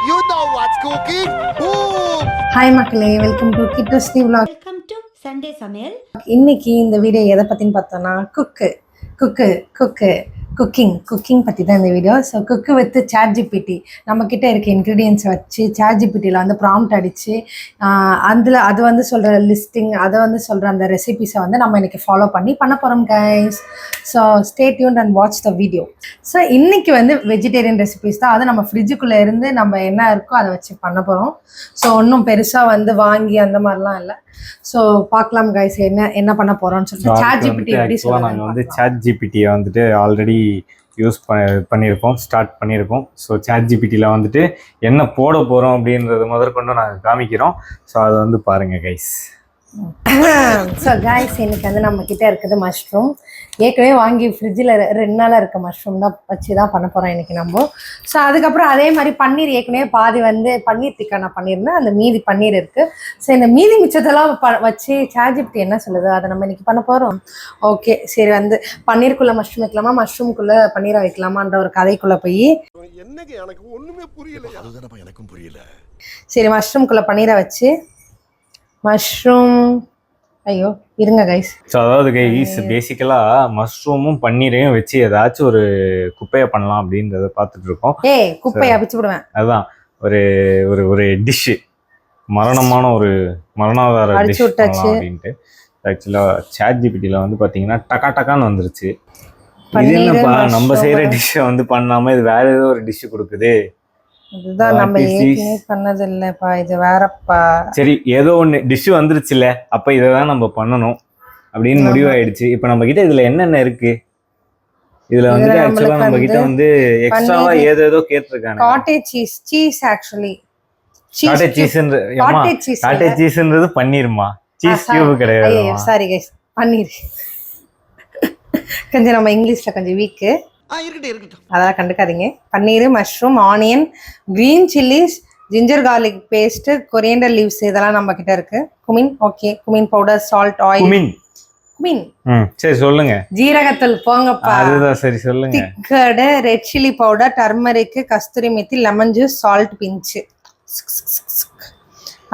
You know what's cooking? Boom! Hi மக்களே, welcome to கிட்டஸ்டி vlog. Welcome to Sunday சமையல். இன்னைக்கு இந்த வீடியோ எதை பற்றின்னு பார்த்தோன்னா குக்கிங் பற்றி தான் இந்த வீடியோ. ஸோ குக்கு வித் ChatGPT நம்மக்கிட்ட இருக்க இன்க்ரீடியன்ஸை வச்சு ChatGPTயில் வந்து ப்ராம்ப்ட் அடித்து அது வந்து சொல்கிற லிஸ்டிங், அதை வந்து சொல்கிற அந்த ரெசிபிஸை வந்து நம்ம இன்றைக்கி ஃபாலோ பண்ண போகிறோம் guys. So stay tuned and watch the video. So இன்றைக்கி வந்து வெஜிடேரியன் ரெசிபிஸ் தான். அது நம்ம ஃப்ரிட்ஜுக்குள்ளே இருந்து நம்ம என்ன இருக்கோ அதை வச்சு பண்ண போகிறோம். ஸோ ஒன்றும் பெருசாக வந்து வாங்கி அந்த மாதிரிலாம் இல்லை. ஸோ பார்க்கலாம் கைஸ் என்ன பண்ண போகிறோம்னு சொல்லிட்டு. ChatGPT எப்படி சொல்லுவாங்க, நாங்கள் வந்து ChatGPT-யை வந்துட்டு ஆல்ரெடி யூஸ் ஸ்டார்ட் பண்ணியிருக்கோம். ஸோ ChatGPT-ல வந்துட்டு என்ன போட போகிறோம் அப்படின்றது முதற்கொண்டு நாங்கள் காமிக்கிறோம். ஸோ அதை வந்து பாருங்கள் கைஸ். ஸோ கைஸ் இன்னைக்கு வந்து நம்ம கிட்ட இருக்குது மஷ்ரூம். ஏற்கனவே வாங்கி ஃப்ரிட்ஜில் 2 நாளாக இருக்க மஷ்ரூம் தான் வச்சு தான் பண்ண போகிறோம் இன்றைக்கி நம்ம. ஸோ அதுக்கப்புறம் அதே மாதிரி பன்னீர் ஏற்கனவே பாதி வந்து பன்னீர் டிக்கா நான் பண்ணியிருந்தேன். அந்த மீதி பன்னீர் இருக்குது. ஸோ இந்த மீதி மிச்சத்தெல்லாம் வச்சு ChatGPT என்ன சொல்லுது அதை நம்ம இன்றைக்கி பண்ண போகிறோம். ஓகே சரி, வந்து பன்னீருக்குள்ளே மஷ்ரூம் வைக்கலாமா, மஷ்ரூம்குள்ளே பன்னீரை வைக்கலாமான்ற ஒரு கதைக்குள்ளே போய் என்னங்க எனக்கு ஒண்ணுமே புரியல. அதுதானப்பா எனக்கும் புரியல. சரி, மஷ்ரூம்குள்ளே பன்னீரை வச்சு ஐயோ இருங்க கைஸ். ஸோ அதாவது கைஸ் பேசிக்கலாக மஷ்ரூமும் பன்னீரையும் வச்சு ஏதாச்சும் ஒரு குப்பையை பண்ணலாம் அப்படின்றத பார்த்துட்டு இருக்கோம். குப்பையை அபிச்சு விடுவேன். அதுதான் ஒரு ஒரு ஒரு டிஷ்ஷு, மரணாதார டிஷ் அப்படின்ட்டு. ஆக்சுவலாக ChatGPT-ல வந்து பார்த்தீங்கன்னா டக்கான்னு வந்துருச்சு. இது என்னப்பா நம்ம செய்கிற டிஷ்ஷை வந்து பண்ணாமல் இது வேற ஏதோ ஒரு டிஷ்ஷு கொடுக்குது. இதுதான் நம்ம ஏற்கனவே பண்ணது இல்லப்பா, இது வேறப்பா. சரி, ஏதோ ஒன்று டிஷ்ஷு வந்துருச்சுல, அப்போ இதை தான் நம்ம பண்ணணும் அப்படின்னு முடிவாயிடுச்சு. இப்போ நம்ம கிட்ட இதுல என்னென்ன இருக்கு, இதுல வந்துட்டு ஆக்சுவலா நம்ம கிட்ட வந்து எக்ஸ்ட்ராவா ஏதோ கேட்டிருக்காங்க. காட்டேஜ் சீஸ் ஆக்சுவலி காட்டேஜ் சீஸ்ன்றது பன்னீர்மா, சீஸ் கியூப் கிடையாது. சாரி கைஸ், பன்னீர் கொஞ்சம் நம்ம இங்கிலீஷ்ல கொஞ்சம் வீக்கு, அதெல்லாம் கண்டுக்காதீங்க. Paneer, mushroom, onion, green chillies, ginger garlic paste, coriander leaves இதெல்லாம் நம்ம கிட்ட இருக்கு. Cumin, okay, cumin powder, salt, oil. Cumin சரி சொல்லுங்க. ஜீரகத்தூள் போங்கப்பா. அதுதான் சரி சொல்லுங்க. Thick curd, red chilli powder, turmeric, kasuri methi, lemon juice, salt pinch.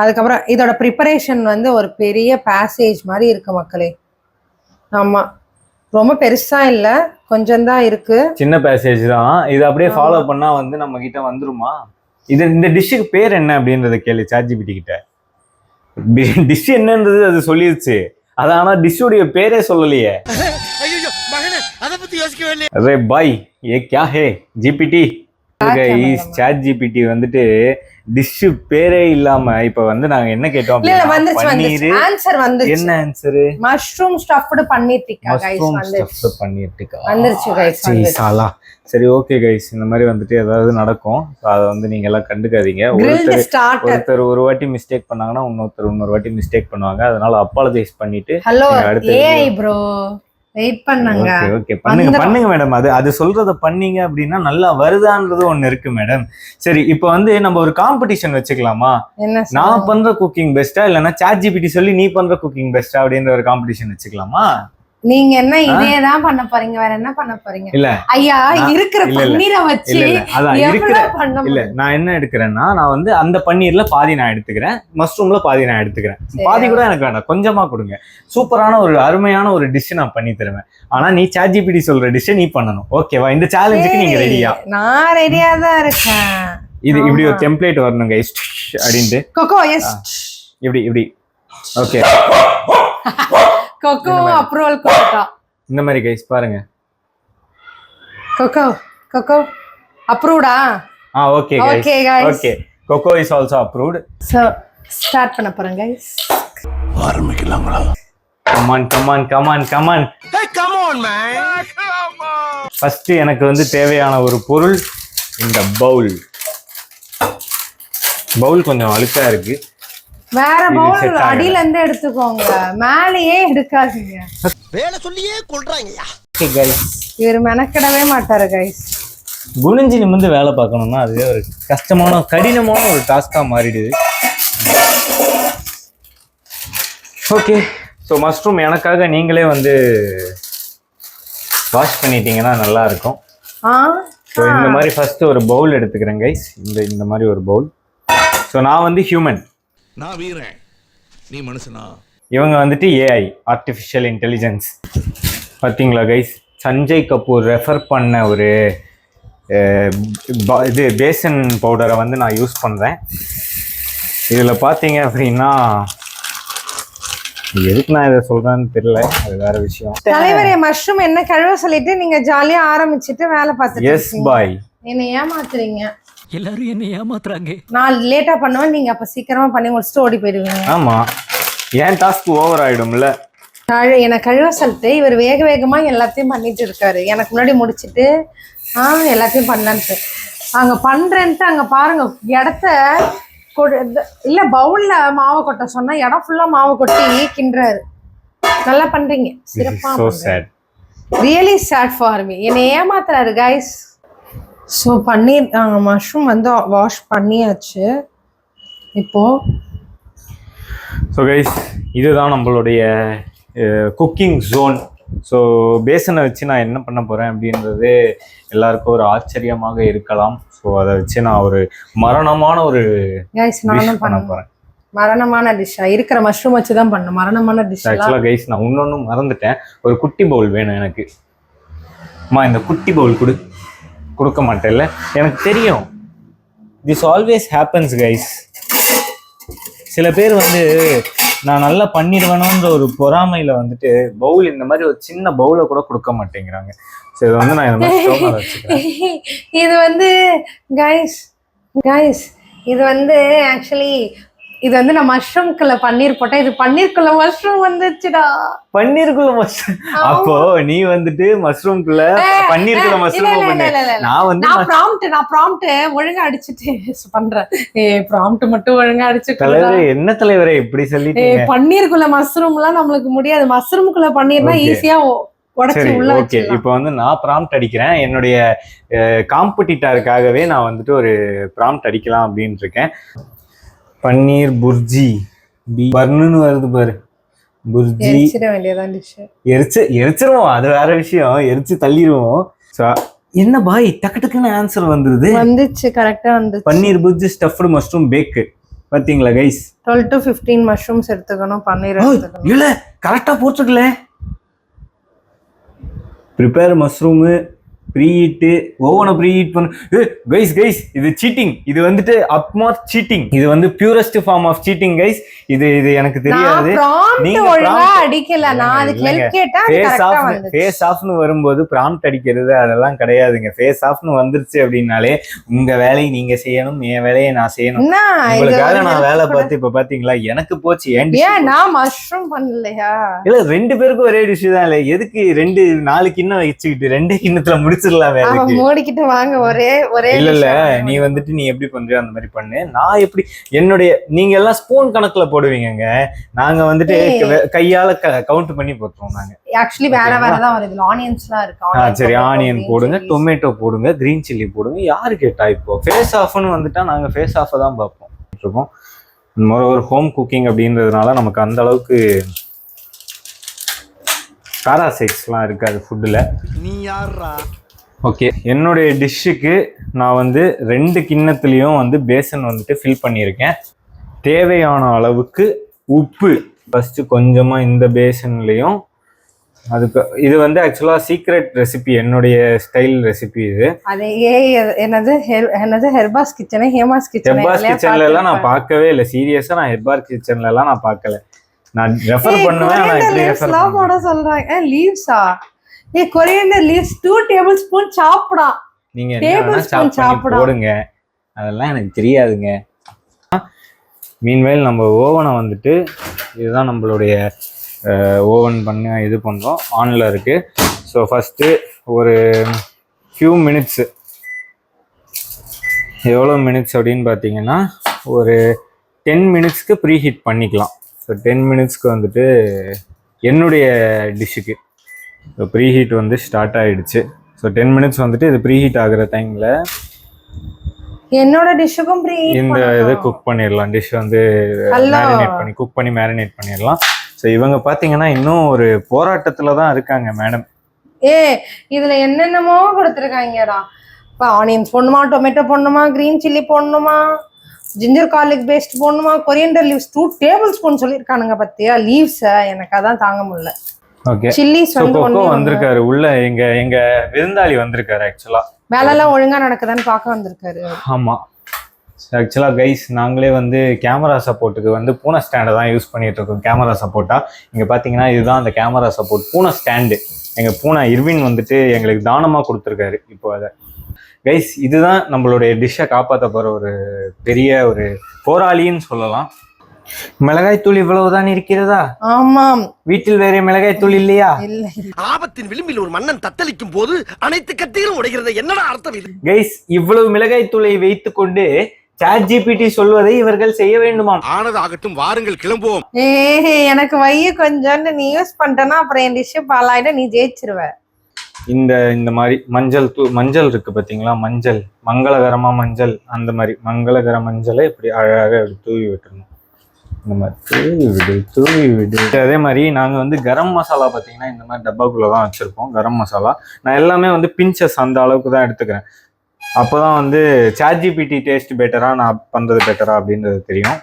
அதுக்கப்புறம் இதோட ப்ரிப்பரேஷன் வந்து ஒரு பெரிய பேசேஜ் மாதிரி இருக்கு மக்களே. ஆமா, ரொம்ப பெருசா இல்ல, கொஞ்சம் தான் இருக்கு, சின்ன பேசேஜ் தான். இது அப்படியே ஃபாலோ பண்ணா வந்து நம்ம கிட்ட வந்துருமா? இந்த டிஷ்ஷுக்கு பேர் என்ன அப்படின்றத கேளு ChatGPT கிட்ட. டிஷ் என்னன்றது அது சொல்லிருச்சு, அது ஆனா டிஷ்ஷுடைய பேரே சொல்லலையே. அரே பாய் ஏ கியா ஹே ஜிபிடி. ChatGPT வந்துட்டு டிஷ் பேரே இல்லாம இப்ப வந்து நாங்க என்ன கேட்டோம், என்ன answer, mushroom stuffed paneer tikka guys. வந்துருச்சு கைஸ். சரி ஓகே கைஸ், இந்த மாதிரி வந்துட்டு ஏதாவது நடக்கும். அதை வந்து நீங்க எல்லாம் கண்டுக்காதீங்க. ஒருத்தர் ஒரு வாட்டி மிஸ்டேக் பண்ணாங்கன்னா இன்னொரு வாட்டி மிஸ்டேக் பண்ணுவாங்க. அதனால அப்பாலஜைஸ் பண்ணிட்டு வெயிட் பண்ணுங்க. ஓகே பண்ணுங்க மேடம். அது சொல்றத பண்ணீங்க அப்படின்னா நல்லா வருதான்றது ஒண்ணு இருக்கு மேடம். சரி, இப்போ வந்து நம்ம ஒரு காம்படிஷன் வச்சுக்கலாமா? நான் பண்ற குக்கிங் பெஸ்டா இல்லைன்னா ChatGPT சொல்லி நீ பண்ற குக்கிங் பெஸ்டா அப்படின்ற ஒரு காம்படிஷன் வச்சுக்கலாமா? நீங்க என்ன இதேதான் பண்ண போறீங்க, வேற என்ன பண்ண போறீங்க? இல்ல ஐயா, இருக்கிற பன்னீரை வச்சு இல்ல நான் என்ன எடுக்கிறேன்னா, நான் வந்து அந்த பன்னீர்ல பாதி நான் எடுத்துக்கிறேன், மஷ்ரூம்ல பாதி நான் எடுத்துக்கிறேன். பாதி கூட எனக்கு வேண்டாம், கொஞ்சமா கொடுங்க. சூப்பரான ஒரு அருமையான ஒரு டிஷ் நான் பண்ணி தருவேன். ஆனா நீ ChatGPT சொல்ற டிஷ்ஷை நீ பண்ணணும். ஓகேவா? இந்த சேலஞ்சுக்கு நீங்க ரெடியா? நான் ரெடியா தான் இருக்கேன். இது இப்படி ஒரு டெம்ப்ளேட் வரணும் கைஸ் அப்படின்ட்டு. கோகோ எஸ் இப்படி ஓகே. கோகோ அப்ரூவல் கொடுத்தா இந்த மாதிரி கைஸ் பாருங்க. கோகோ அப்ரூவ்டா? Okay guys, okay. Coco is also approved. So start பண்ண போறோம் கைஸ். ஆரம்பிக்கலாங்களா? Come on. Hey, come on man. First எனக்கு வந்து தேவையான ஒரு பொருள் இந்த பவுல் கொஞ்சம் அழுக்கா இருக்கு. வேற பவுல் அடியில இருந்து எடுத்துக்கோங்க, மேலேயே எடுக்காதீங்க. வேலை சொல்லியே கொல்றாங்கயா. ஓகே கைஸ், இவர் மெனக்கிடவே மாட்டாரு கைஸ். குனிஞ்சு நிமிந்து வேலை பார்க்கணும்னா அதுவே ஒரு கடினமான ஒரு டாஸ்கா மாறிடுது. ஓகே, ஸோ மஷ்ரூம் எனக்காக நீங்களே வந்து வாஷ் பண்ணிட்டீங்கன்னா நல்லா இருக்கும். ஸோ இந்த மாதிரி ஃபர்ஸ்ட் ஒரு பவுல் எடுத்துக்கிறேன் கைஸ். இந்த மாதிரி ஒரு பவுல். ஸோ நான் வந்து ஹியூமன், நான் வீரன், நீ மனுஷனா. இவங்க வந்துட்டு ஏஐ, ஆர்டிஃபிஷியல் இன்டெலிஜென்ஸ். பார்த்தீங்களா கைஸ், சஞ்சய் கபூர் ரெஃபர் பண்ண ஒரு இது பேசன் பவுடரை வந்து நான் யூஸ் பண்ணுறேன். இதில் பார்த்தீங்க அப்படின்னா எதுக்கு நான் இதை சொல்கிறேன்னு தெரியல, அது வேற விஷயம். தலைவரே மஷ்ரூம் என்ன கழுவ சொல்லிட்டு நீங்க ஜாலியா ஆரம்பிச்சுட்டு வேலை பார்த்துட்டு எஸ் பாய். என்ன ஏமாத்துறீங்க, எல்லாரும் என்ன ஏமாத்துறாங்க. நான் லேட்டா பண்ணுவேன், நீங்க அப்ப சீக்கிரமா பண்ணி முடிச்சுட்டு ஓடி போயிடுவீங்க. ஆமா, ஏன் டாஸ்க் ஓவர் ஆயிடும்ல. எனக்கு கழுவ சொல்லிட்டு இவர் வேக வேகமா எல்லாத்தையும் பண்ணிட்டு இருக்காரு. எனக்கு முன்னாடி முடிச்சுட்டு எல்லாத்தையும் பண்ணலான்ட்டு அங்க பண்றேன்ட்டு அங்க பாருங்க இடத்த இல்ல பவுல்ல மாவு கொட்ட சொன்னா இடம் ஃபுல்லா மாவு கொட்டி கிண்டுறாரு. நல்லா பண்றீங்க, சிறப்பா. Really chat for me. என்னை ஏமாத்துறாரு கைஸ். ஸோ பன்னீர் மஷ்ரூம் வந்து வாஷ் பண்ணியாச்சு இப்போ. ஸோ கைஸ், இதுதான் நம்மளுடைய குக்கிங் ஜோன். ஸோ பேசனை வச்சு நான் என்ன பண்ண போகிறேன் அப்படின்றது எல்லாருக்கும் ஒரு ஆச்சரியமாக இருக்கலாம். ஸோ அதை வச்சு நான் ஒரு மரணமான ஒரு நானும் பண்ண போகிறேன். மரணமான டிஷ்ஷா இருக்கிற மஷ்ரூம் வச்சு தான் பண்ண மரணமான டிஷ். ஆக்சுவலாக கைஸ், நான் இன்னொன்று மறந்துட்டேன். ஒரு குட்டி பவுல் வேணும் எனக்கு. அம்மா இந்த குட்டி பவுல் கொடுக்க மாட்டேன்ல, எனக்கு தெரியும். This always happens guys. சில பேர் வந்து நான் நல்லா பண்ணிடுவேணுன்ற ஒரு பொறாமையில் வந்துட்டு பவுல் இந்த மாதிரி ஒரு சின்ன பவுலை கூட கொடுக்க மாட்டேங்கிறாங்க. ஸோ இது வந்து நான் இந்த மாதிரி வச்சுக்கிறேன். இது வந்து கைஸ் இது வந்து ஆக்சுவலி இது வந்து நான் மஷ்ரூம்குள்ள பன்னீர் போட்டேன். இது பன்னீருக்குள்ள மஷ்ரூம் வந்துச்சுடா. பன்னீருக்குள்ள மஷ்ரூம். அப்போ நீ வந்துட்டு மஷ்ரூம்குள்ள பன்னீருக்குள்ள மஷ்ரூம் பண்ண. நான் ப்ராம்ப்ட் ஒழுங்கா அடிச்சிட்டு பண்றேன். ப்ராம்ப்ட் மட்டும் ஒழுங்கா அடிச்சு. தலைவரே என்ன தலைவரே இப்படி சொல்லிட்டு. பன்னீருக்குள்ள மஷ்ரூம்லாம் நம்மளுக்கு முடியாது. மஷ்ரூம்குள்ள பன்னீர்னா ஈஸியா உடைச்சு உள்ள. ஓகே, இப்போ வந்து நான் ப்ராம்ப்ட் அடிக்கிறேன். என்னுடைய காம்படிட்டருக்காகவே நான் வந்துட்டு ஒரு ப்ராம்ப்ட் அடிக்கலாம் அப்படின்னு இருக்கேன். பன்னீர் புர்ஜி பர்னுன்னு வருது பாரு. புர்ஜி எரிச்சிருவோம், அது வேற விஷயம். எரிச்சு தள்ளிடுவோம். என்ன பாய் டக்கு டக்குன்னு ஆன்சர் வந்துச்சு. கரெக்டா வந்து paneer bhurji stuffed mushroom bake. பாத்தீங்களா கைஸ், 12 to 15 மஷ்ரூம்ஸ் எடுத்துக்கணும். பன்னீர் எடுத்துக்கணும். இல்ல கரெக்டா போட்டுக்கல. ப்ரிப்பேர் மஷ்ரூமு, ப்ரீஹீட்டு, ஓவனை ப்ரீஹீட் பண்ணு. கைஸ் இது சீட்டிங். இது வந்துட்டு அப்மார்க் சீட்டிங். இது வந்து purest form of cheating guys. இது இது தெரியாது. நீங்க அடிக்கல, நான் அதுக்கு ஹெல்ப் கேட்டா அது கரெக்ட்டா வந்துச்சு. ஃபேஸ் ஆஃப்னு வரும்போது ப்ராம்ப்ட் அடிக்கிறது அதெல்லாம் கிடையாதுங்க. ஃபேஸ் ஆஃப்னு வந்துருச்சு அப்படினாலே உங்க வேலையை நீங்க செய்யணும், என் வேலையை நான் செய்யணும். உங்களுக்காக நான் வேலை பார்த்து இப்ப பாத்தீங்களா எனக்கு போச்சு. ஏன் நான் மஷ்ரூம் பண்ணலையா? இல்ல 2 பேருக்கும் ஒரே டிஷ் தான். இல்ல எதுக்கு 4 கிண்ணம் வச்சுக்கிட்டு 2 கிண்ணத்துல முடிச்சிடலாம். மூடிக்கிட்டு வாங்க. ஒரே இல்ல நீ வந்துட்டு நீ எப்படி பண்றியோ அந்த மாதிரி பண்ணு. நான் எப்படி என்னுடைய நீங்க எல்லாம் ஸ்பூன் கணக்குல போடுவீங்க. நாங்க வந்துட்டு கையால கவுண்ட் பண்ணி போட்டுருவோம். நாங்க ஆக்சுவலி வேற தான் வருது. ஆனியன்ஸ்லாம் இருக்கு. சரி, ஆனியன் போடுங்க, டொமேட்டோ போடுங்க, கிரீன் சில்லி போடுங்க. யாரு கேட்டா? இப்போ ஃபேஸ் ஆஃப்னு வந்துட்டா நாங்க ஃபேஸ் ஆஃப் தான் பார்ப்போம். ஒரு ஹோம் குக்கிங் அப்படின்றதுனால நமக்கு அந்த அளவுக்கு காராசைட்ஸ்லாம் இருக்காது ஃபுட்டில். நீ யாரா? ஓகே, என்னுடைய டிஷ்ஷுக்கு நான் வந்து 2 கிண்ணத்துலேயும் வந்து பேசன் வந்துட்டு ஃபில் பண்ணியிருக்கேன். தேவையான அளவுக்கு உப்பு ஃபஸ்ட்டு கொஞ்சமாக இந்த பேசன்லேயும். அதுக்கு இது வந்து ஆக்சுவலாக சீக்ரெட் ரெசிபி, என்னுடைய ஸ்டைல் ரெசிபி இது. என்னது ஹெர்பாஸ் கிச்சன், ஹேமாஸ் கிச்சன். ஹெர்பாஸ் கிச்சன்ல எல்லாம் நான் பார்க்கவே இல்லை. சீரியஸா நான் ஹெர்பாஸ் கிச்சன்ல எல்லாம் நான் பார்க்கல. நான் ரெஃபர் பண்ணுவேன். நான் இப்படி ரெஃபர் போட சொல்றாங்க. லீவ்ஸா? கொரியண்டர் லீவ்ஸ் 2 tablespoon சாப்பிடா. நீங்க என்ன சாப் பண்ணி போடுங்க, அதெல்லாம் எனக்கு தெரியாதுங்க. மீன்வைல் நம்ம ஓவனை வந்துட்டு இதுதான் நம்மளுடைய ஓவன் பண்ண இது பண்ணுறோம். ஆனில் இருக்குது. ஸோ ஃபஸ்ட்டு ஒரு ஃபியூ மினிட்ஸு, எவ்வளோ மினிட்ஸ் அப்படின்னு பார்த்தீங்கன்னா ஒரு 10 மினிட்ஸ்க்கு ப்ரீ ஹீட் பண்ணிக்கலாம். ஸோ 10 மினிட்ஸ்க்கு வந்துட்டு என்னுடைய டிஷ்ஷுக்கு ஸோ ப்ரீ ஹீட் வந்து ஸ்டார்ட் ஆகிடுச்சு. ஸோ 10 மினிட்ஸ் வந்துட்டு இது ப்ரீ ஹீட் ஆகிற டைமில் என்னோட டிஷ்ஷுக்கும் இந்த இதை குக் பண்ணிடலாம். டிஷ் வந்து குக் பண்ணி மேரினேட் பண்ணிடலாம். ஸோ இவங்க பார்த்தீங்கன்னா இன்னும் ஒரு போராட்டத்தில் தான் இருக்காங்க மேடம். இதுல என்னென்னமோ கொடுத்துருக்காங்கடா. இப்போ ஆனியன்ஸ் போடணுமா, டொமேட்டோ போடணுமா, கிரீன் சில்லி போடணுமா, ஜிஞ்சர் கார்லிக் பேஸ்ட் போடணுமா, கொரியண்டர் லீவ்ஸ் 2 டேபிள் ஸ்பூன் சொல்லியிருக்கானுங்க பத்தியா லீவ்ஸ். எனக்கு அதான் தாங்க முடியல. ஓகே, சில்லிஸ் வந்து கொக்கோ வந்திருக்காரு உள்ள. எங்க விருந்தாளி வந்திருக்காரு. ஆக்சுவலா வேலைலாம் ஒழுங்கா நடக்குதான்னு பார்க்க வந்திருக்காரு. ஆமா, ஆக்சுவலாக கைஸ் நாங்களே வந்து கேமரா சப்போர்ட்டுக்கு வந்து பூனை ஸ்டாண்டை தான் யூஸ் பண்ணிட்டு இருக்கோம். கேமரா சப்போர்ட்டா இங்கே பார்த்தீங்கன்னா இதுதான் அந்த கேமரா சப்போர்ட் பூனை ஸ்டாண்டு. எங்கள் பூனை இர்வின் வந்துட்டு எங்களுக்கு தானமாக கொடுத்துருக்காரு. இப்போ அதை கைஸ் இதுதான் நம்மளுடைய டிஷ்ஷை காப்பாற்ற போகிற ஒரு பெரிய ஒரு போராளின்னு சொல்லலாம். மிளகாய் தூள் இவ்வளவுதான் இருக்கிறதா? ஆமாம். வீட்டில் வேற மிளகாய் தூள் இல்லையா? இல்லை. ஆபத்தின் விளிம்பில் ஒரு மன்னன் தத்தளிக்கும் போது அனைத்து கத்திகளும் உடைகிறது. என்னடா அர்த்தம் இது? கைஸ் இவ்வளவு மிளகாய் தூளை வைத்துக் கொண்டு ChatGPT சொல்வதை இவர்கள் செய்ய வேண்டுமாம். ஆனது ஆகட்டும், வாருங்கள் கிளம்புவோம். எனக்கு வைய கொஞ்சோன்னு நீ யூஸ் பண்ணிட்டேன்னா அப்புறம் என் டிஷ்ஷு பாலாயிட நீ ஜெயிச்சிருவ. இந்த மாதிரி மஞ்சள் இருக்கு பாத்தீங்களா? மஞ்சள் மங்களகரமா மஞ்சள், அந்த மாதிரி மங்களகர மஞ்சளை இப்படி அழகாக தூவி விட்டுருணும். இந்த மாதிரி தூவி விடு. அதே மாதிரி நாங்கள் வந்து கரம் மசாலா பார்த்தீங்கன்னா இந்த மாதிரி டப்பாக்குள்ளே தான் வச்சுருப்போம். கரம் மசாலா நான் எல்லாமே வந்து பிஞ்சஸ் அந்த அளவுக்கு தான் எடுத்துக்கிறேன். அப்போ தான் வந்து ChatGPT டேஸ்ட் பெட்டரா நான் பண்ணுறது பெட்டரா அப்படின்றது தெரியும்.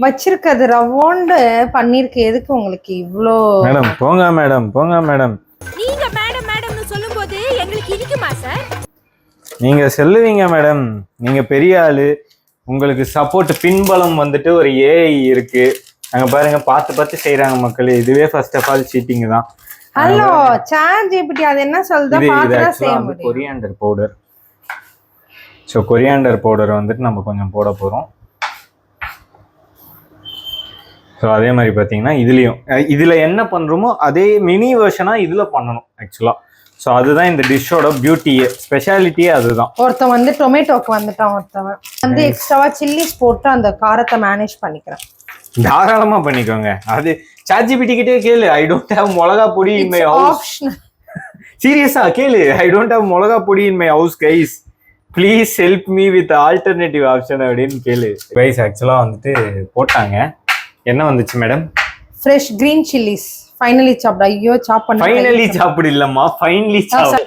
வச்சிருக்கிறது ரவோண்டு பண்ணிருக்கு. எதுக்கு உங்களுக்கு இவ்வளோ? மேடம் போங்க மேடம், போங்க மேடம். நீங்க மேடம் மேடம்னு சொல்லும்போது எங்களுக்கு இனிக்குமா சார்? நீங்க சொல்லுவீங்க மேடம், நீங்க பெரிய ஆளு, உங்களுக்கு சப்போர்ட் பின்பலம் வந்துட்டு ஒரு AI இருக்கு. அங்க பாருங்க பார்த்து பார்த்து செய்யறாங்க மக்கள். இதுவே ஃபர்ஸ்ட் ஆஃப் ஆல் சீட்டிங் தான். ஹலோ ChatGPT அது என்ன சொல்லுது? பார்த்தா செய்ய முடியும். Coriander powder. So coriander powder வந்துட்டு நம்ம கொஞ்சம் போட போறோம். ஸோ அதே மாதிரி பார்த்தீங்கன்னா இதுல என்ன பண்றோமோ அதே மினி வெர்ஷனா இதுல பண்ணணும் ஆக்சுவலா. ஸோ அதுதான் இந்த டிஷ்ஷோட பியூட்டியே, ஸ்பெஷாலிட்டியே அதுதான். ஒருத்தன் வந்து டொமேட்டோக்கு வந்துட்டான், ஒருத்தவன் வந்து எக்ஸ்ட்ராவா சில்லிஸ் போட்டு அந்த காரத்தை மேனேஜ் பண்ணிக்கிறேன். தாராளமா பண்ணிக்கோங்க. அது ChatGPT கிட்டே கேளு. ஐ டோன்ட் ஹேவ் மிளகா பொடி இன் மை ஹவுஸ். சீரியஸா கேளு. ஐ டோன்ட் ஹேவ் மிளகா பொடி in my house guys, please help me with alternative option அப்படின்னு கேளு. கைஸ் ஆக்சுவலா வந்துட்டு போட்டாங்க. என்ன வந்துச்சு madam? Fresh green chillies finally soft. ஐயோ சாப் பண்ண. ஃபைனலி சாப்பிடு இல்லம்மா, ஃபைனலி சாப்பிடு.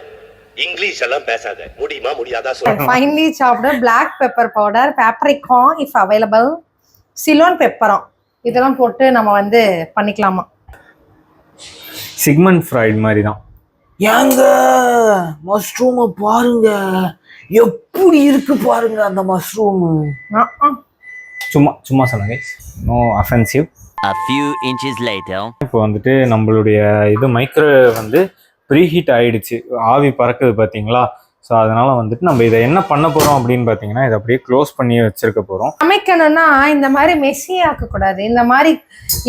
இங்கிலீஷ் எல்லாம் பேசாத, முடியுமா முடியாதா சொல்லு. Finally soft. Black pepper powder, பேப்ரிகான் இஃப் அவைலபிள், சிலோன் பெப்பரம், இதெல்லாம் போட்டு நம்ம வந்து பண்ணிக்கலாமா. சிக்மண்ட் ஃப்ராய்ட் மாதிரி தான். ஏங்க மஷ்ரூமை பாருங்க எப்படி இருக்கு பாருங்க அந்த மஷ்ரூம். சும்மா சொன்னாங்க, no offensive. A few inches later. இப்போ வந்துட்டு நம்மளுடைய இது மைக்ரோ வந்து ப்ரீஹீட் ஆயிடுச்சு, ஆவி பறக்குது பார்த்தீங்களா? ஸோ அதனால வந்துட்டு நம்ம இதை என்ன பண்ண போறோம் அப்படின்னு பார்த்தீங்கன்னா இதை அப்படியே க்ளோஸ் பண்ணி வச்சிருக்க போறோம். சமைக்கணும்னா இந்த மாதிரி மெஸ்ஸி ஆக்கக்கூடாது. இந்த மாதிரி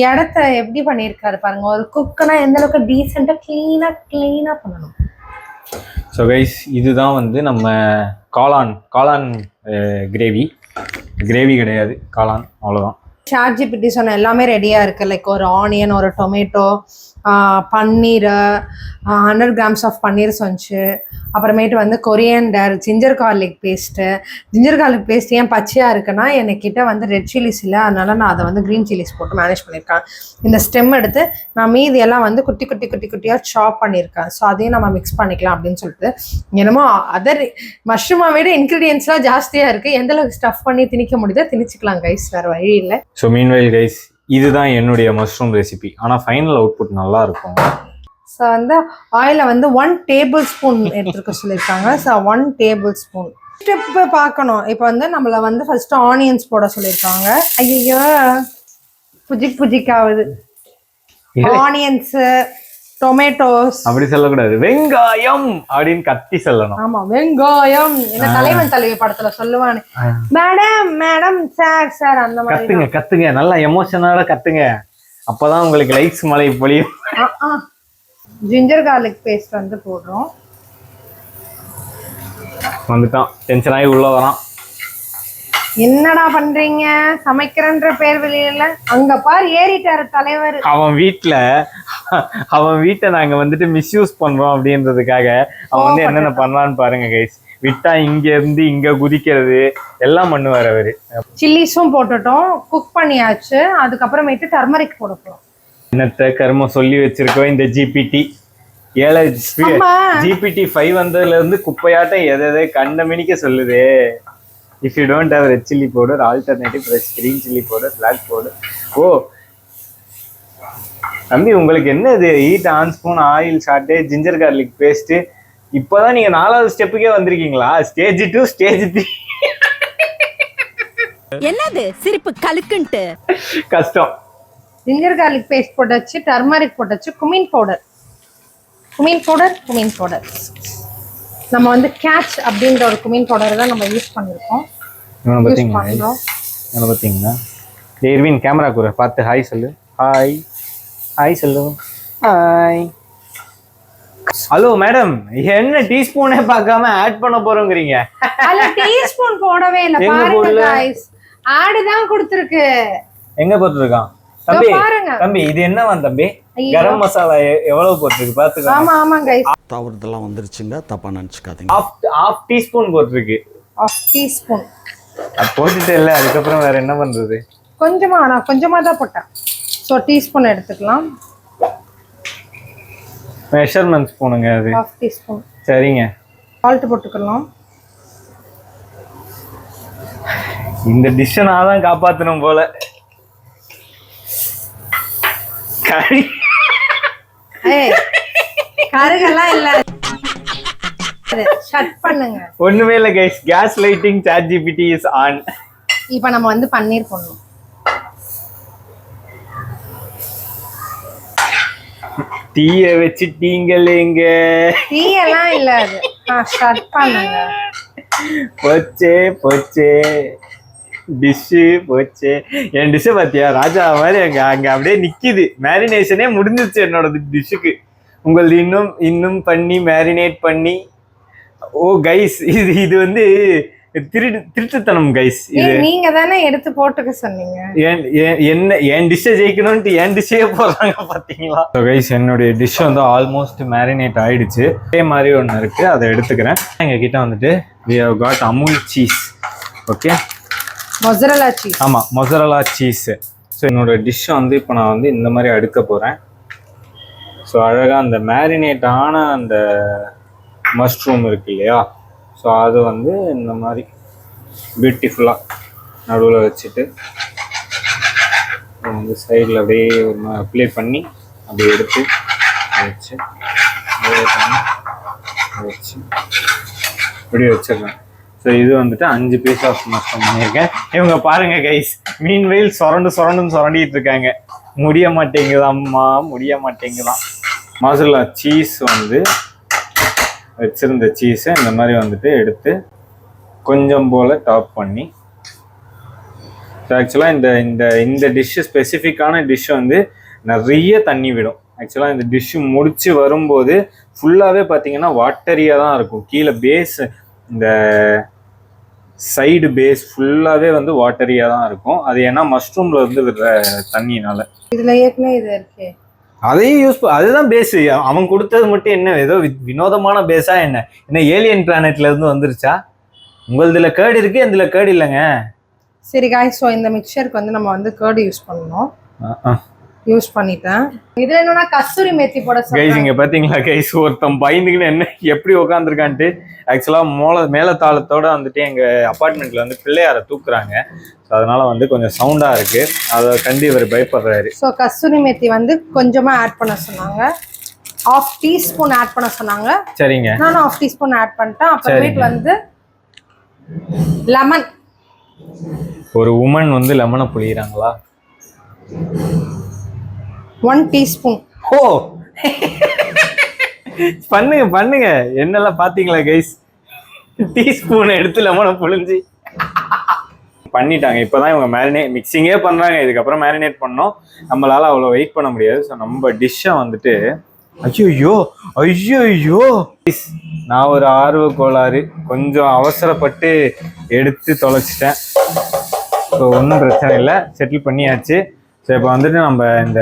இடத்த எப்படி பண்ணியிருக்காரு பாருங்க. ஒரு குக்குனா எந்த அளவுக்கு டீசெண்டாக க்ளீனாக பண்ணணும். ஸோ கைஸ் இதுதான் வந்து நம்ம காளான் கிரேவி கிடையாது, காளான், அவ்வளோதான். ChatGPT சொன்ன எல்லாமே ரெடியாக இருக்குது. லைக் ஒரு ஆனியன், ஒரு டொமேட்டோ, பன்னீர், 100 grams ஆஃப் பன்னீர் சொன்னிச்சு. அப்புறமேட்டு வந்து கொரியண்டர், ஜிஞ்சர் கார்லிக் பேஸ்ட் ஏன் பச்சையாக இருக்குன்னா என்கிட்ட வந்து ரெட் சில்லிஸ் இல்லை, அதனால நான் அதை வந்து க்ரீன் சில்லிஸ் போட்டு மேனேஜ் பண்ணியிருக்கேன். இந்த ஸ்டெம் எடுத்து நான் மீதியெல்லாம் வந்து குட்டியாக சாப் பண்ணியிருக்கேன். ஸோ அதையும் நம்ம மிக்ஸ் பண்ணிக்கலாம் அப்படின்னு சொல்லிட்டு. என்னமோ அதர் மஷ்ரூமை விட இன்க்ரீடியன்ஸ்லாம் ஜாஸ்தியாக இருக்குது. எந்தளவுக்கு ஸ்டஃப் பண்ணி திணிக்க முடியுதோ திணிச்சிக்கலாம் கைஸ், வேறு வழி இல்லை. ஸோ மீன்வைல் கைஸ் இதுதான் என்னுடைய மஷ்ரூம் ரெசிபி. ஆனால் ஃபைனல் அவுட்புட் நல்லா இருக்கும். ஸோ வந்து ஆயிலை வந்து 1 tablespoon எடுத்துருக்க சொல்லியிருக்காங்க. ஸோ 1 tablespoon ஸ்டெப்பு பார்க்கணும். இப்போ வந்து நம்மளை வந்து ஃபர்ஸ்ட் ஆனியன்ஸ் போட சொல்லியிருக்காங்க. ஐயோ புஜிக்காகுது. ஆனியன்ஸு, டொமேட்டோஸ் அப்படி சொல்லக்கூடாது, வெங்காயம் அப்படின்னு கத்தி சொல்லணும். ஆமா வெங்காயம். என்ன தலைவன் தலைவி படத்துல சொல்லுவானு, மேடம் சார் அந்த மாதிரி கத்துங்க நல்லா எமோஷனலா கத்துங்க. அப்பதான் உங்களுக்கு லைக்ஸ் மழை பொழியும். ஜிஞ்சர் கார்லிக் பேஸ்ட் வந்து போடுறோம். வந்துட்டான், டென்ஷன் ஆகி உள்ள வரான். என்னடா பண்றீங்க சமைக்கிறன்ற பேர் வெளியில? அங்க பார் ஏறிட்டாரு தலைவர். அவன் வீட்டை நாங்க வந்துட்டு மிஸ்யூஸ் பண்றோம் அப்படின்றதுக்காக அவன் வந்து என்னென்ன பண்ணலான்னு பாருங்க கைஸ். விட்டா இங்க இருந்து இங்க குதிக்கிறது எல்லாம் பண்ணுவார் அவரு. சில்லிஸும் போட்டுட்டோம், குக் பண்ணியாச்சு. அதுக்கப்புறமேட்டு டர்மரிக் போட போறோம். என்னத்த கர்மம் சொல்லி வச்சிருக்கோம் இந்த GPT. அம்மா. GPT-5 வந்ததுல இருந்து குப்பையாட்டம் எதை கண்ட மினிக்க சொல்லுதே. If you don't have red chilli powder alternative plus green chilli powder black powder. ஓ தம்பி, உங்களுக்கு என்ன இது? ஹீட் ஆன் ஸ்பூன் ஆயில் ஷாட்டு ஜிஞ்சர் கார்லிக் பேஸ்ட். இப்போதான் நீங்க 4வது ஸ்டெப்புக்கே வந்திருக்கீங்களா? ஸ்டேஜ் 2 ஸ்டேஜ் 3 என்னது சிரிப்பு கலுக்குன்ட்டு? கஷ்டம். ஜிஞ்சர் கார்லிக் பேஸ்ட் போட்டாச்சு, டர்மரிக் போட்டாச்சு, குமின் பவுடர். நம்ம வந்து கேட்ச் அப்படின்ற ஒரு குமின் பவுடர் தான் நம்ம யூஸ் பண்ணிருக்கோம். பார்த்தீங்களா எர்வின் கேமரா கூட பார்த்து ஹாய் சொல்லு. ஹாய் சொல்லு. ஹாய். ஹலோ மேடம், என்ன டீஸ்பூனே பார்க்காம ஆட் பண்ண போறோங்கிறீங்க? அல்ல டீஸ்பூன் போடவே இல்ல. பாருங்க गाइस, ஆட் தான் கொடுத்திருக்கு. எங்க போட்டுருக்கான் தம்பி? தம்பி இது என்னவா தம்பி? கரம் மசாலா எவ்வளவு போட்டுருக்கு பாத்துக்கோ. ஆமா गाइस, தவறுதெல்லாம் வந்துருச்சுங்க, தப்பா நினைச்சுக்காதீங்க. half டீஸ்பூன் போட்டுருக்கு. half டீஸ்பூன் போட்டுட்டு இல்ல, அதுக்கப்புறம் வேற என்ன பண்றது? நான் கொஞ்சமா தான் போட்டேன். சோ டீஸ்பூன் எடுத்துக்கலாம். மெஷர்மென்ட் ஸ்பூனுங்க அது. half teaspoon. சரிங்க. சால்ட் போட்டுக்கலாம். இந்த டிஷ் நான் தான் காப்பாத்தணும் போல. கருகெல்லாம் இல்ல, ஷட் பண்ணுங்க. ஒண்ணுமே இல்ல guys, case lighting ChatGPT is on. இப்போ நம்ம வந்து பன்னீர் போடணும். டீயை வச்சிட்டீங்களேங்க. டீயெல்லாம் இல்ல, அது ஷட் பண்ணுங்க. போச்சே டிஷ்ஷு போச்சே. என் டிஷ்ஷை பார்த்தியா? ராஜா மாதிரி அங்க அப்படியே நிக்குது. மேரினேஷனே முடிஞ்சிருச்சு என்னோட டிஷ்ஷுக்கு. உங்களது இன்னும் பண்ணி மேரினேட் பண்ணி. ஓ கைஸ், இது வந்து திருட்டுத்தனம் கைஸ். இது நீங்க தானே எடுத்து போட்டுக்க சொன்னீங்க. என்ன என் டிஷ்ஷை ஜெயிக்கணும்ட்டு என் டிஷ்ஷே போடுறாங்க பாத்தீங்களா? கைஸ், என்னுடைய டிஷ் வந்து ஆல்மோஸ்ட் மேரினேட் ஆயிடுச்சு. அதே மாதிரி ஒன்று இருக்கு, அதை எடுத்துக்கிறேன். எங்க கிட்ட வந்துட்டு we have got Amul cheese. Okay, mozzarella cheese. ஆமா, மொசரல்லா சீஸ். ஸோ என்னோட டிஷ்ஷை வந்து இப்போ நான் வந்து இந்த மாதிரி அடுக்க போறேன். ஸோ அழகா அந்த மேரினேட் ஆன அந்த மஷ்ரூம் இருக்கு இல்லையா, ஸோ அது வந்து இந்த மாதிரி பியூட்டிஃபுல்லாக நடுவில் வச்சுட்டு வந்து சைடில் அப்படியே அப்ளை பண்ணி அப்படியே எடுத்து வச்சு இப்படி வச்சிடுறேன். ஸோ இது வந்துட்டு 5 பீஸ் ஆஃப் மஷ்ரூம் பண்ணியிருக்கேன். இவங்க பாருங்க கைஸ், மீன் வெயில் சுரண்டிட்டு இருக்காங்க. முடிய மாட்டேங்குதான். மசாலா சீஸ் வந்து வச்சிருந்த சீஸை இந்த மாதிரி வந்துட்டு எடுத்து கொஞ்சம் போல டாப் பண்ணி. ஆக்சுவலாக இந்த டிஷ்ஷு ஸ்பெசிஃபிக்கான டிஷ் வந்து நிறைய தண்ணி விடும். ஆக்சுவலாக இந்த டிஷ்ஷு முடிச்சு வரும்போது ஃபுல்லாகவே பார்த்தீங்கன்னா வாட்டரியாக தான் இருக்கும். கீழே பேஸ், இந்த சைடு பேஸ் ஃபுல்லாகவே வந்து வாட்டரியாக தான் இருக்கும். அது ஏன்னா மஷ்ரூம்ல இருந்து விடுற தண்ணினால. இதுல ஏற்கனவே இது இருக்கு, அதையும் அதுதான் பேஸ். அவன் கொடுத்தது மட்டும் என்ன ஏதோ வினோதமான பேஸா? என்ன ஏலியன் பிளானட்ல இருந்து வந்துருச்சா? உங்களதுல கேர்டு இருக்கு, இதுல கேர்டு இல்லைங்க. சரி காய்ஸ், ஸோ இந்த மிக்சருக்கு வந்து நம்ம வந்து கேர்டு யூஸ் பண்ணணும். யூஸ் பண்ணிட்டேன். இதுல என்னன்னா கஸ்தூரி மேத்தி போட சொல்றாங்க. கைஸ், இங்க பாத்தீங்களா கைஸ், ஒருத்தன் பயந்துக்கின்னு என்ன எப்படி உட்காந்துருக்கான்ட்டு. ஆக்சுவலா மேலத்தாளத்தோட வந்துட்டு எங்க அபார்ட்மெண்ட்ல வந்து பிள்ளையார தூக்குறாங்க. ஸோ அதனால வந்து கொஞ்சம் சவுண்டா இருக்கு, அதை கண்டு இவர் பயப்படுறாரு. ஸோ கஸ்தூரி மேத்தி வந்து கொஞ்சமா ஆட் பண்ண சொன்னாங்க. ½ டீஸ்பூன் ஆட் பண்ண சொன்னாங்க. சரிங்க, நானும் ½ டீஸ்பூன் ஆட் பண்ணிட்டேன். அப்புறமேட்டு வந்து லெமன். ஒரு உமன் வந்து லெமனை புளியறாங்களா? 1 டீஸ்பூன். ஓ பண்ணுங்க என்னெல்லாம் பாத்தீங்களா கைஸ்? டீஸ்பூன் எடுத்து லெமனை புளிஞ்சு பண்ணிட்டாங்க. இப்போதான் இவங்க மிக்சிங்கே பண்றாங்க. இதுக்கப்புறம் மேரினேட் பண்ணோம். நம்மளால அவ்வளோ வெயிட் பண்ண முடியாது. ஸோ நம்ம டிஷ்ஷை வந்துட்டு ஐயோ நான் ஒரு ஆர்வ கோளாறு, கொஞ்சம் அவசரப்பட்டு எடுத்து தொலைச்சிட்டேன். ஸோ ஒன்றும் பிரச்சனை இல்லை, செட்டில் பண்ணியாச்சு. ஸோ இப்போ வந்துட்டு நம்ம இந்த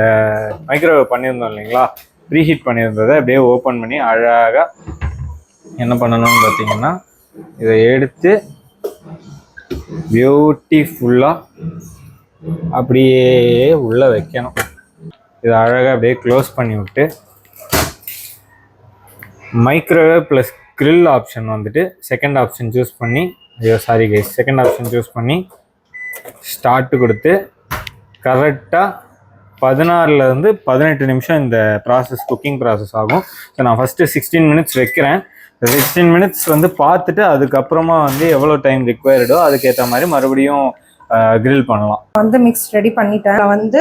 மைக்ரோவேவ் பண்ணியிருந்தோம் இல்லைங்களா, ப்ரீஹீட் பண்ணியிருந்ததை அப்படியே ஓப்பன் பண்ணி அழகாக என்ன பண்ணணும்னு பார்த்தீங்கன்னா, இதை எடுத்து பியூட்டிஃபுல்லாக அப்படியே உள்ளே வைக்கணும். இதை அழகாக அப்படியே க்ளோஸ் பண்ணி விட்டு மைக்ரோவேவ் ப்ளஸ் grill ஆப்ஷன் வந்துட்டு செகண்ட் ஆப்ஷன் சூஸ் பண்ணி செகண்ட் ஆப்ஷன் சூஸ் பண்ணி ஸ்டார்ட் கொடுத்து கரெக்டாக 16 to 18 நிமிஷம் இந்த குக்கிங் ப்ராசஸ் ஆகும். ஸோ நான் ஃபஸ்ட்டு 16 minutes வைக்கிறேன். 16 minutes வந்து பார்த்துட்டு அதுக்கப்புறமா வந்து எவ்வளோ டைம் ரிக்வயர்டோ அதுக்கேற்ற மாதிரி மறுபடியும் grill பண்ணலாம். வந்து மிக்ஸ் ரெடி பண்ணிட்டேன். வந்து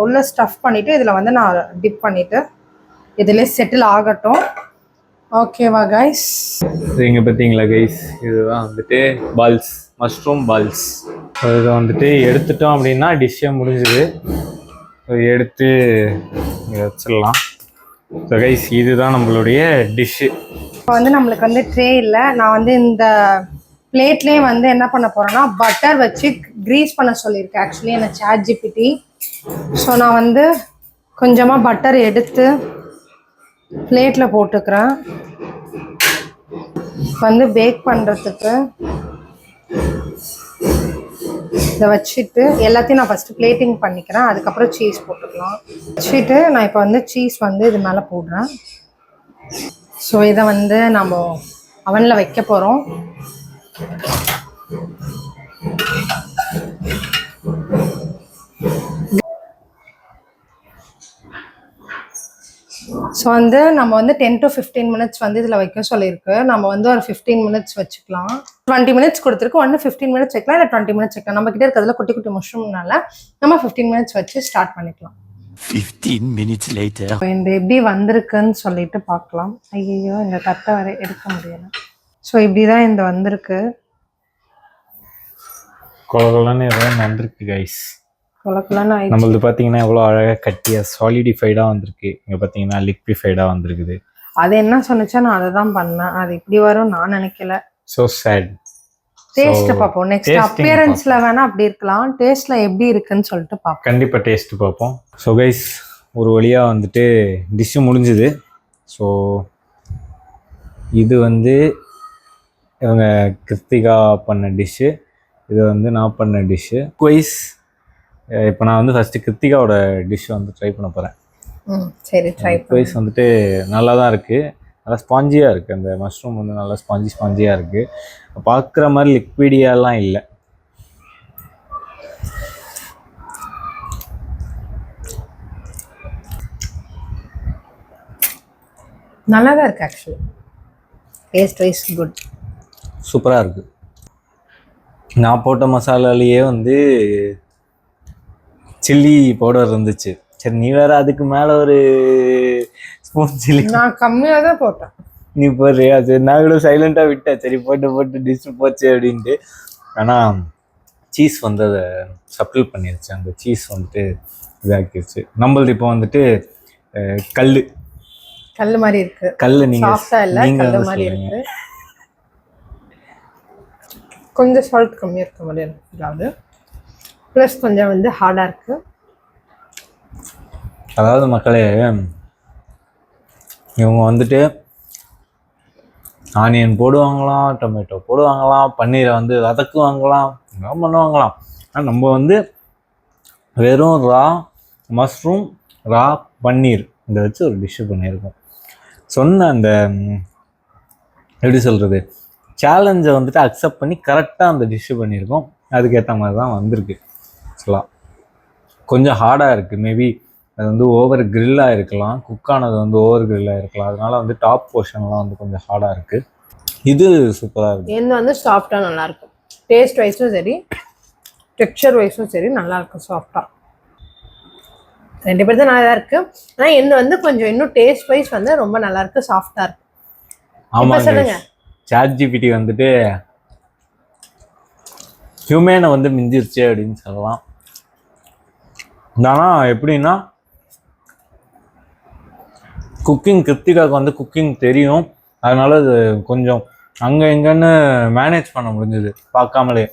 உள்ள ஸ்டஃப் பண்ணிவிட்டு இதில் வந்து நான் டிப் பண்ணிவிட்டு இதிலே செட்டில் ஆகட்டும். ஓகேவா கைஸ்? இங்கே பார்த்தீங்களா கைஸ், இதுதான் வந்துட்டு பால்ஸ், மஷ்ரூம் பால்ஸ். ஸோ இதை வந்துட்டு எடுத்துட்டோம் அப்படின்னா டிஷ்ஷே முடிஞ்சுது. ஸோ எடுத்து இங்கே வச்சிடலாம். ஸோ கைஸ் இதுதான் நம்மளுடைய டிஷ்ஷு. இப்போ வந்து நம்மளுக்கு வந்து ட்ரே இல்லை. நான் வந்து இந்த பிளேட்லேயே வந்து என்ன பண்ண போகிறேன்னா பட்டர் வச்சு க்ரீஸ் பண்ண சொல்லியிருக்கேன் ஆக்சுவலி என்ன ChatGPT. ஸோ நான் வந்து கொஞ்சமாக பட்டர் எடுத்து பிளேட்டில் போட்டுக்கிறேன். வந்து பேக் பண்ணுறதுக்கு இதை வச்சுட்டு எல்லாத்தையும் நான் ஃபஸ்ட்டு பிளேட்டிங் பண்ணிக்கிறேன். அதுக்கப்புறம் சீஸ் போட்டுக்கலாம். வச்சுட்டு நான் இப்போ வந்து சீஸ் வந்து இது மேலே போடுறேன். ஸோ இதை வந்து நம்ம அவனில் வைக்க போகிறோம். ஸோ வந்து நம்ம வந்து 10 to 15 minutes வந்து இதில் வைக்க சொல்லியிருக்கு. நம்ம வந்து ஒரு 15 minutes வச்சுக்கலாம். 20 minutes கொடுத்துருக்கு. 15 minutes வைக்கலாம், இல்லை 20 minutes வைக்கலாம். நம்ம கிட்ட இருக்கிறதுல குட்டி குட்டி மஷ்ரூம்னால நம்ம 15 minutes வச்சு ஸ்டார்ட் பண்ணிக்கலாம். 15 minutes later. இந்த எப்படி வந்திருக்குன்னு சொல்லிட்டு பார்க்கலாம். ஐயோ இந்த தட்டை வரை எடுக்க முடியல. ஸோ இப்படி தான் இந்த வந்திருக்கு. குழந்தை எதாவது வந்திருக்கு கைஸ். குழக்குலன்னு ஆயிடுச்சு. நம்மளது பார்த்தீங்கன்னா எவ்வளோ அழகாக கட்டியாக சாலிடிஃபைடாக வந்திருக்கு. இங்கே பார்த்தீங்கன்னா லிக்விஃபைடாக வந்திருக்குது. அது என்ன சொன்னிச்சா நான் அதை தான் பண்ணேன். அது இப்படி வரும் நான் நினைக்கல. So sad. டேஸ்ட் பார்ப்போம். நெக்ஸ்ட் அப்பியரன்ஸ்ல வேணா அப்படி இருக்கலாம். டேஸ்ட்ல எப்படி இருக்குன்னு சொல்லிட்டு பார்ப்போம். கண்டிப்பாக டேஸ்ட் பார்ப்போம். ஸோ கைஸ் ஒரு வழியாக வந்துட்டு டிஷ்ஷு முடிஞ்சுது. ஸோ இது வந்து இவங்க கிருத்திகா பண்ண டிஷ்ஷு, இது வந்து நான் பண்ண டிஷ்ஷு. குவைஸ் இப்போ நான் வந்து ஃபஸ்ட்டு கிருத்திகாவோட டிஷ்ஷை வந்து ட்ரை பண்ண போகிறேன். சரி ட்ரை. குவைஸ் வந்துட்டு நல்லா தான் இருக்குது. நல்லா ஸ்பாஞ்சியாக இருக்குது. அந்த மஷ்ரூம் வந்து நல்லா ஸ்பாஞ்சியாக இருக்குது. பார்க்குற மாதிரி லிக்விடியாலாம் இல்லை. நல்லா தான் இருக்குது ஆக்சுவலி. Taste wise good. சூப்பராக இருக்குது. நான் போட்ட மசாலாலேயே வந்து சில்லி பவுடர் இருந்துச்சு. சரி நீ வேறு அதுக்கு மேலே ஒரு ஸ்பூன் சில்லி. நான் கம்மியாக தான் போட்டேன். நீ போடுறியா? சரி நான் கூட சைலண்ட்டாக விட்டேன். சரி போட்டு டிஷ் போச்சு அப்படின்ட்டு. ஆனால் சீஸ் வந்து அதை சப்ளை பண்ணிடுச்சு. அந்த சீஸ் வந்துட்டு இதாக்கிடுச்சு. நம்மளது இப்போ வந்துட்டு கல் மாதிரி இருக்கு. கல் நீங்கள் மாதிரி இருக்கு. கொஞ்சம் சால்ட் கம்மியாக இருக்க மாதிரி எனக்கு ப்ளஸ் கொஞ்சம் வந்து ஹார்டாக இருக்குது. அதாவது மக்களே, இவங்க வந்துட்டு ஆனியன் போடுவாங்களாம், டொமேட்டோ போடுவாங்களாம், பன்னீரை வந்து வதக்குவாங்களாம், எல்லாம் பண்ணுவாங்களாம். ஆனால் நம்ம வந்து வெறும் மஷ்ரூம் பன்னீர் இதை வச்சு ஒரு டிஷ்ஷு பண்ணியிருக்கோம். சொன்ன அந்த எப்படி சொல்கிறது, சேலஞ்சை வந்துட்டு அக்செப்ட் பண்ணி கரெக்டாக அந்த டிஷ்ஷு பண்ணியிருக்கோம். அதுக்கேற்ற மாதிரி தான் வந்திருக்கு. சொல்லலாம் கொஞ்சம் ஹார்டாக இருக்குது. மேபி அது வந்து ஓவர் கிரில்லாக இருக்கலாம், குக்கானது வந்து ஓவர் கிரில்லாக இருக்கலாம். அதனால வந்து டாப் போர்ஷன்லாம் வந்து கொஞ்சம் ஹார்டாக இருக்குது. இது சூப்பராக இருக்குது. இது வந்து சாஃப்டாக நல்லாயிருக்கும். டேஸ்ட் வைஸும் சரி, டெக்ஸ்சர் வைஸும் சரி நல்லாயிருக்கும். சாஃப்டாக ரெண்டு பேர் தான் நல்லா இருக்குது. ஆனால் இது வந்து கொஞ்சம் இன்னும் டேஸ்ட் வைஸ் வந்து ரொம்ப நல்லாயிருக்கு, சாஃப்டாக இருக்குது. ஆமாம் சொல்லுங்க. ChatGPT வந்துட்டு ஹியூமனை வந்து மிஞ்சிருச்சு அப்படின்னு சொல்லலாம். ஆனால் எப்படின்னா கிருத்திகாவுக்கு வந்து குக்கிங் தெரியும். அதனால அது கொஞ்சம் அங்கே எங்கன்னு மேனேஜ் பண்ண முடிஞ்சது பார்க்காமலே.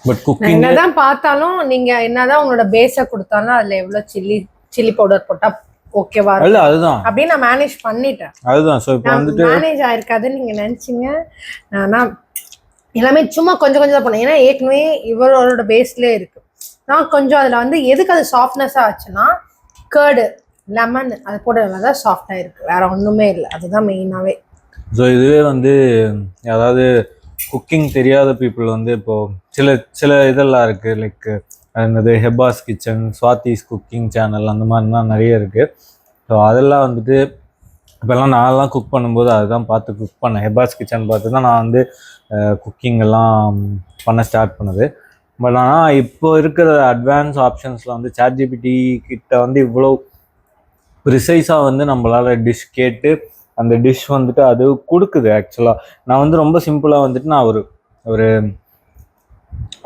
பட் குக்கிங் என்னதான் பார்த்தாலும் நீங்கள் என்னதான் உங்களோட பேஸை கொடுத்தாலும் அதில் எவ்வளோ சில்லி பவுடர் போட்டால் ஓகேவா இல்லை அதுதான் அப்படின்னு நான் மேனேஜ் பண்ணிட்டேன். அதுதான். ஸோ இப்போ வந்துட்டு மேனேஜ் ஆயிருக்காதுன்னு நீங்கள் நினச்சிங்க. நான் எல்லாமே சும்மா கொஞ்சம் தான் பண்ணேன். ஏன்னா ஏற்கனவே இவரோட பேஸ்லேயே இருக்குது. நான் கொஞ்சம் அதில் வந்து எதுக்கு அது சாஃப்ட்னஸாக ஆச்சுன்னா, கேர்டு லெமன் அது போடுறதுனால தான் சாஃப்டாக இருக்குது, வேற ஒன்றுமே இல்லை, அதுதான் மெயினாகவே. ஸோ இதுவே வந்து அதாவது குக்கிங் தெரியாத பீப்புள் வந்து இப்போது சில இதெல்லாம் இருக்குது, லைக் என்னது ஹெபாஸ் கிச்சன், ஸ்வாதிஸ் குக்கிங் சேனல், அந்த மாதிரிலாம் நிறைய இருக்குது. ஸோ அதெல்லாம் வந்துட்டு இப்போல்லாம் நான்லாம் குக் பண்ணும்போது அதுதான் பார்த்து குக் பண்ணேன். ஹெபாஸ் கிச்சன் பார்த்து தான் நான் வந்து குக்கிங் எல்லாம் பண்ண ஸ்டார்ட் பண்ணுது. பட் ஆனால் இப்போ இருக்கிற அட்வான்ஸ் ஆப்ஷன்ஸில் வந்து ChatGPT கிட்ட வந்து இவ்வளோ ப்ரிசைஸாக வந்து நம்மளால் டிஷ் கேட்டு அந்த டிஷ் வந்துட்டு அது கொடுக்குது. ஆக்சுவலாக நான் வந்து ரொம்ப சிம்பிளாக வந்துட்டு நான் ஒரு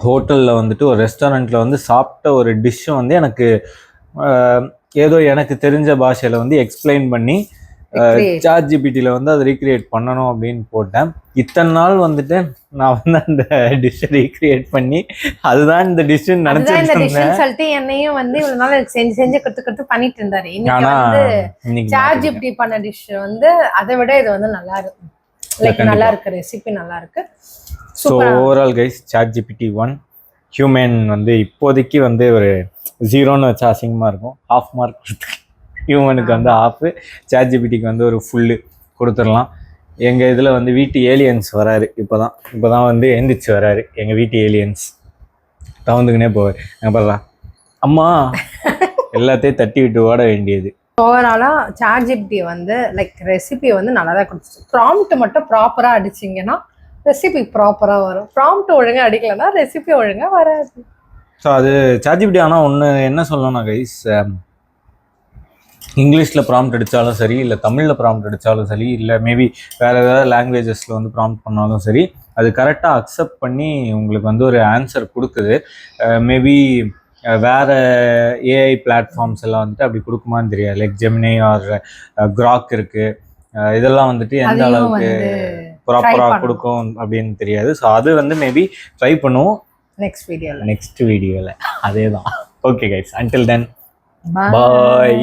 ஹோட்டலில் வந்துட்டு ஒரு ரெஸ்டாரண்ட்டில் வந்து சாப்பிட்ட ஒரு டிஷ்ஷை வந்து எனக்கு ஏதோ எனக்கு தெரிஞ்ச பாஷையில் வந்து எக்ஸ்பிளைன் பண்ணி ChatGPTல வந்து அதை ரீக்ரியேட் பண்ணணும் அப்படின்னு போட்டேன். இத்தனை நாள் வந்துட்டு நான் வந்து அந்த டிஷ்ஷை ரீக்ரியேட் பண்ணி அதுதான் இந்த டிஷ்ஷுன்னு நினைச்சிட்டு இருந்தேன். சொல்லிட்டு என்னையும் வந்து இவ்வளவு நாள் செஞ்சு கொடுத்து பண்ணிட்டு இருந்தாரு. இன்னைக்கு ChatGPT பண்ண டிஷ் வந்து அதை விட இது வந்து நல்லா இருக்கு, லைக் நல்லா இருக்கு, ரெசிபி நல்லா இருக்கு. So overall guys ChatGPT 1 human வந்து இப்போதைக்கு வந்து ஒரு 0ன்னு வச்சா அசிங்கமாக இருக்கும். ½ மார்க் கொடுத்து ஹியூமனுக்கு வந்து ½ ChatGPTக்கு வந்து ஒரு ஃபுல்லு கொடுத்துடலாம். எங்கள் இதில் வந்து வீட்டு ஏலியன்ஸ் வராரு, இப்போ தான் வந்து எந்திரிச்சு வராரு. எங்கள் வீட்டு ஏலியன்ஸ் தவந்துக்குனே போவார். நான் பாடுறா அம்மா எல்லாத்தையும் தட்டி விட்டு ஓட வேண்டியது. ஓவராலாக ChatGPT வந்து லைக் ரெசிபி வந்து நல்லா தான் கொடுத்துச்சு. ப்ராம்ப்ட் மட்டும் ப்ராப்பராக அடிச்சிங்கன்னா ரெசிபி ப்ராப்பராக வரும். ப்ராம்ப்ட் ஒழுங்காக அடிக்கலைன்னா ரெசிபி ஒழுங்காக வராது. ஸோ அது ChatGPT ஆனால் ஒன்று என்ன சொல்லணும்னா கைஸ், இங்கிலீஷில் ப்ராம்ப்ட் அடித்தாலும் சரி, இல்லை தமிழில் ப்ராம்ப்ட் அடித்தாலும் சரி, இல்லை மேபி வேறு ஏதாவது லாங்குவேஜஸில் வந்து ப்ராம்ப்ட் பண்ணாலும் சரி, அது கரெக்டாக அக்செப்ட் பண்ணி உங்களுக்கு வந்து ஒரு ஆன்சர் கொடுக்குது. மேபி வேறு ஏஐ பிளாட்ஃபார்ம்ஸ் எல்லாம் வந்துட்டு அப்படி கொடுக்குமான்னு தெரியாது. லைக் ஜெமினி ஆர் கிராக் இருக்குது, இதெல்லாம் வந்துட்டு எந்த அளவுக்கு ப்ராப்பராக கொடுக்கும் அப்படின்னு தெரியாது. ஸோ அது வந்து மேபி ட்ரை பண்ணுவோம் நெக்ஸ்ட் வீடியோவில். அதே தான். ஓகே கைஸ், அன்டில் தென் பாய்.